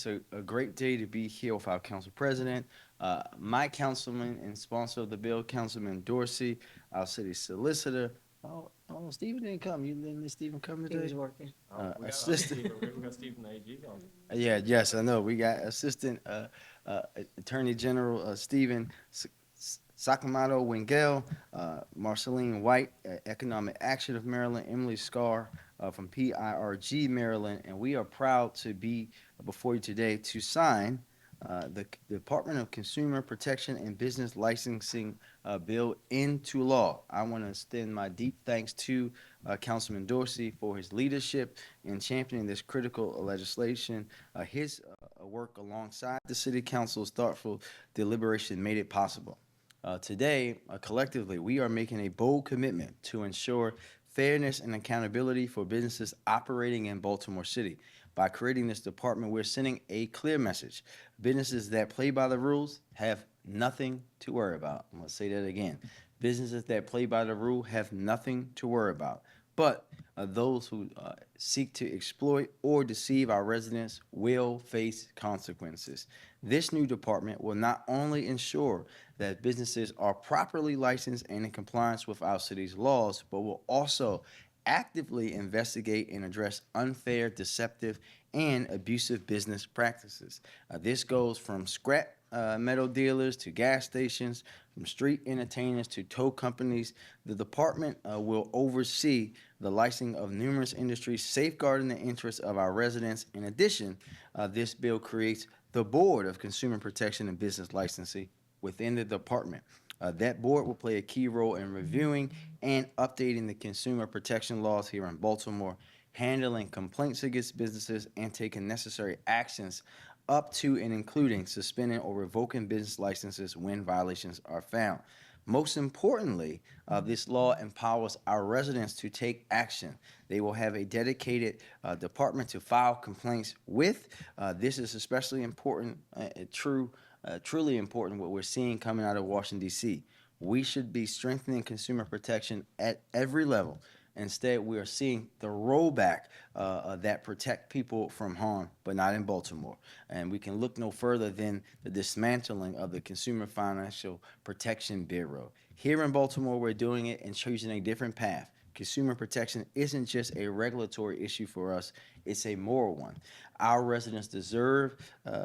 It's a great day to be here with our council president, my councilman and sponsor of the bill, Councilman Dorsey, our city solicitor. Stephen didn't come. You didn't let Stephen come He was today? working. Assistant. We got Stephen AG on. Yes, I know. We got Assistant uh, Attorney General Stephen Sakamoto Wingell, Marceline White, Economic Action of Maryland, Emily Scar from PIRG Maryland, and we are proud to be before you today to sign the Department of Consumer Protection and Business Licensing bill into law. I want to extend my deep thanks to Councilman Dorsey for his leadership in championing this critical legislation. His work alongside the City Council's thoughtful deliberation made it possible. Today, collectively, we are making a bold commitment to ensure fairness and accountability for businesses operating in Baltimore City. By creating this department, we're sending a clear message. Businesses that play by the rules have nothing to worry about. I'm going to say that again. Businesses that play by the rule have nothing to worry about. But those who seek to exploit or deceive our residents will face consequences. This new department will not only ensure that businesses are properly licensed and in compliance with our city's laws, but will also actively investigate and address unfair, deceptive, and abusive business practices. This goes from scrap metal dealers to gas stations, from street entertainers to tow companies. The department will oversee the licensing of numerous industries, safeguarding the interests of our residents. In addition, this bill creates the Board of Consumer Protection and Business Licensing within the department. That board will play a key role in reviewing and updating the consumer protection laws here in Baltimore, handling complaints against businesses, and taking necessary actions up to and including suspending or revoking business licenses when violations are found. Most importantly, this law empowers our residents to take action. They will have a dedicated department to file complaints with. This is especially important, truly important, what we're seeing coming out of Washington, D.C. We should be strengthening consumer protection at every level. Instead, we are seeing the rollback that protect people from harm, but not in Baltimore. And we can look no further than the dismantling of the Consumer Financial Protection Bureau. Here in Baltimore, we're doing it and choosing a different path. Consumer protection isn't just a regulatory issue for us, it's a moral one. Our residents deserve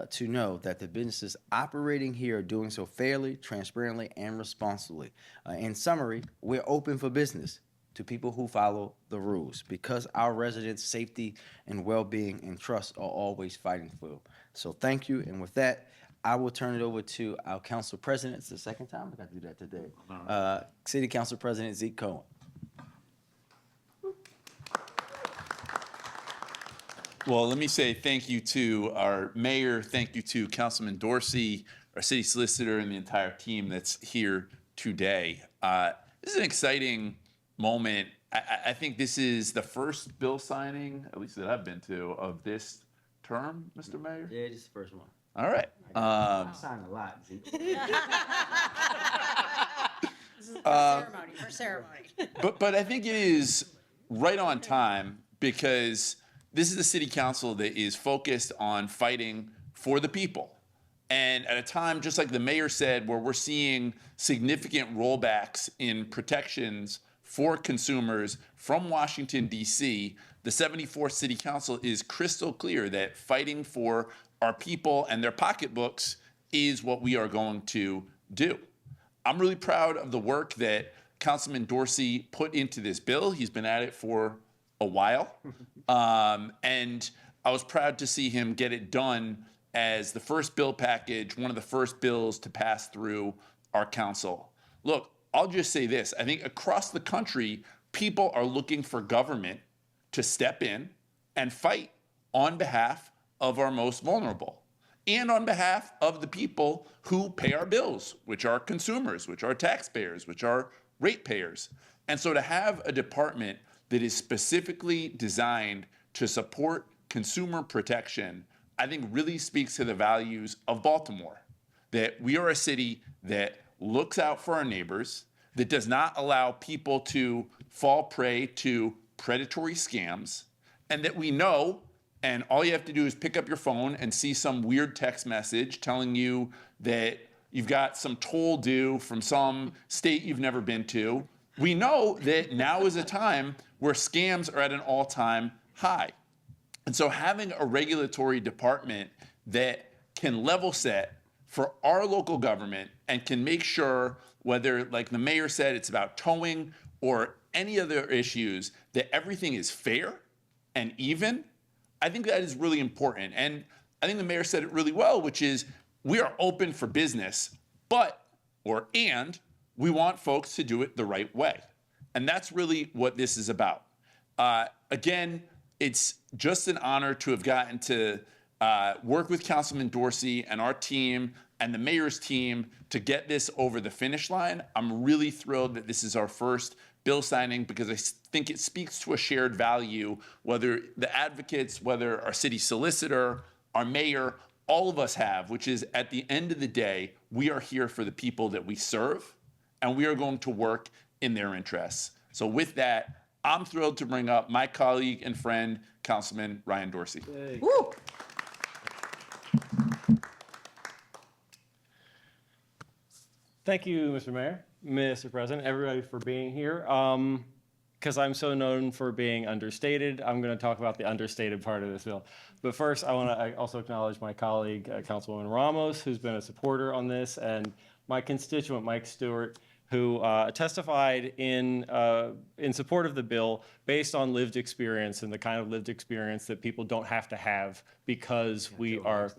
to know that the businesses operating here are doing so fairly, transparently, and responsibly. In summary, we're open for business to people who follow the rules because our residents' safety and well-being and trust are always fighting for. So thank you, and with that, I will turn it over to our council president. It's the second time I got to do that today. City Council President Zeke Cohen. Well, let me say thank you to our mayor, thank you to Councilman Dorsey, our city solicitor, and the entire team that's here today. This is an exciting moment. I think this is the first bill signing, at least that I've been to, of this term, Mr. Mayor? Yeah, this is the first one. All right. I signed a lot, Zeke. This is for ceremony. But I think it is right on time because this is a city council that is focused on fighting for the people. And at a time, just like the mayor said, where we're seeing significant rollbacks in protections for consumers from Washington, D.C., the 74th City Council is crystal clear that fighting for our people and their pocketbooks is what we are going to do. I'm really proud of the work that Councilman Dorsey put into this bill. He's been at it for a while. And I was proud to see him get it done as the first bill package, one of the first bills to pass through our council. Look, I'll just say this. I think across the country, people are looking for government to step in and fight on behalf of our most vulnerable and on behalf of the people who pay our bills, which are consumers, which are taxpayers, which are ratepayers. And so to have a department that is specifically designed to support consumer protection, I think really speaks to the values of Baltimore, that we are a city that looks out for our neighbors, that does not allow people to fall prey to predatory scams, and that we know And all you have to do is pick up your phone and see some weird text message telling you that you've got some toll due from some state you've never been to. We know that now is a time where scams are at an all-time high. And so having a regulatory department that can level set for our local government and can make sure, whether, like the mayor said, it's about towing or any other issues, that everything is fair and even, I think that is really important. And I think the mayor said it really well, which is we are open for business, and we want folks to do it the right way. And that's really what this is about. Again, it's just an honor to have gotten to work with Councilman Dorsey and our team and the mayor's team to get this over the finish line. I'm really thrilled that this is our first bill signing because I think it speaks to a shared value, whether the advocates, whether our city solicitor, our mayor, all of us have, which is at the end of the day, we are here for the people that we serve, and we are going to work in their interests. So with that, I'm thrilled to bring up my colleague and friend, Councilman Ryan Dorsey. Woo! Thank you, Mr. Mayor, Mr. President, everybody for being here. Because I'm so known for being understated, I'm going to talk about the understated part of this bill. But first, I want to also acknowledge my colleague, Councilwoman Ramos, who's been a supporter on this, and my constituent, Mike Stewart, who testified in support of the bill based on lived experience and the kind of lived experience that people don't have to have because we are.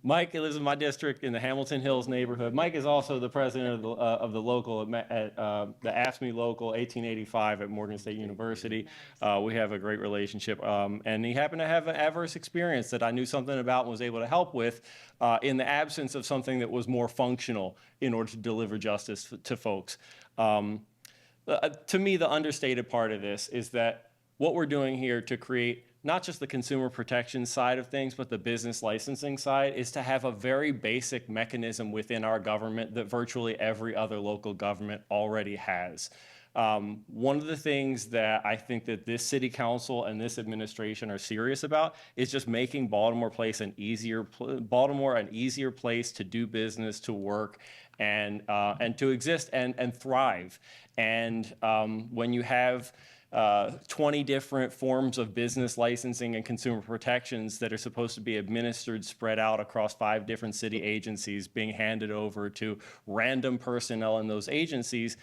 Mike lives in my district in the Hamilton Hills neighborhood. Mike is also the president of the local at the AFSCME local 1885 at Morgan State University. We have a great relationship, and he happened to have an adverse experience that I knew something about and was able to help with in the absence of something that was more functional in order to deliver justice to folks. To me, the understated part of this is that what we're doing here to create not just the consumer protection side of things, but the business licensing side, is to have a very basic mechanism within our government that virtually every other local government already has. One of the things that I think that this city council and this administration are serious about is just making Baltimore an easier place to do business, to work, and to exist and thrive. And when you have 20 different forms of business licensing and consumer protections that are supposed to be administered, spread out across 5 different city agencies, being handed over to random personnel in those agencies,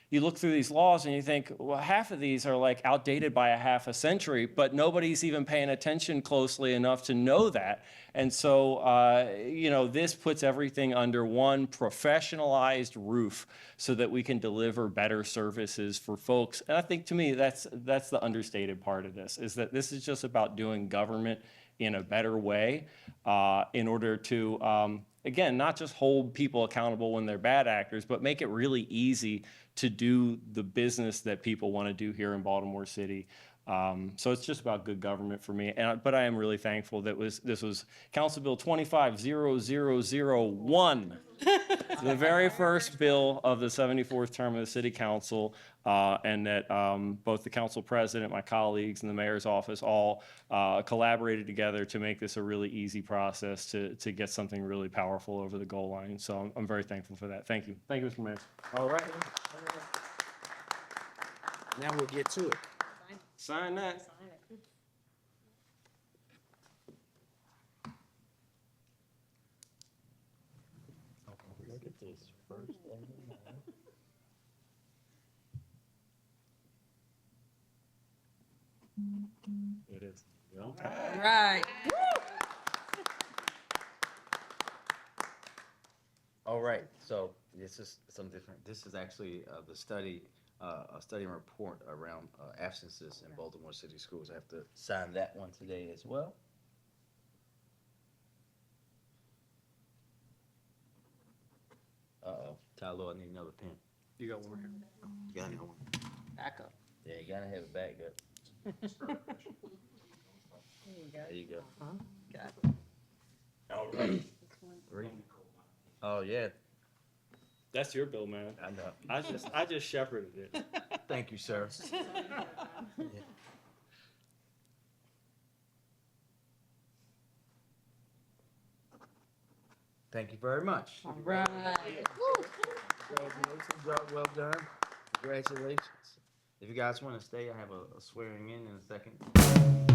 you look through these laws and you think, well, half of these are like outdated by a half a century, but nobody's even paying attention closely enough to know that. And so, this puts everything under one professionalized roof so that we can deliver better services for folks. And I think, to me, that's the understated part of this, is that this is just about doing government in a better way in order to, again, not just hold people accountable when they're bad actors, but make it really easy to do the business that people want to do here in Baltimore City. So it's just about good government for me. But I am really thankful that this was Council Bill 25-0001, the very first bill of the 74th term of the City Council, and that both the council president, my colleagues, and the mayor's office all collaborated together to make this a really easy process to get something really powerful over the goal line. So I'm very thankful for that. Thank you. Thank you, Mr. Mayor. All right. Now we'll get to it. Sign that. Look at this first. It is. Right. All right, so this is something different. This is actually the study, a study and report around absences in Baltimore City Schools. I have to sign that one today as well. Uh-oh, Tyler, I need another pen. You got one here. You got another one? Backup. Yeah, you gotta have a backup. There you go. Got All right. Oh, yeah, That's your bill, man. I know. I just shepherded it. Thank you, sir. Thank you very much. All right. Congratulations, y'all. Well done. Congratulations. If you guys want to stay, I have a swearing in a second.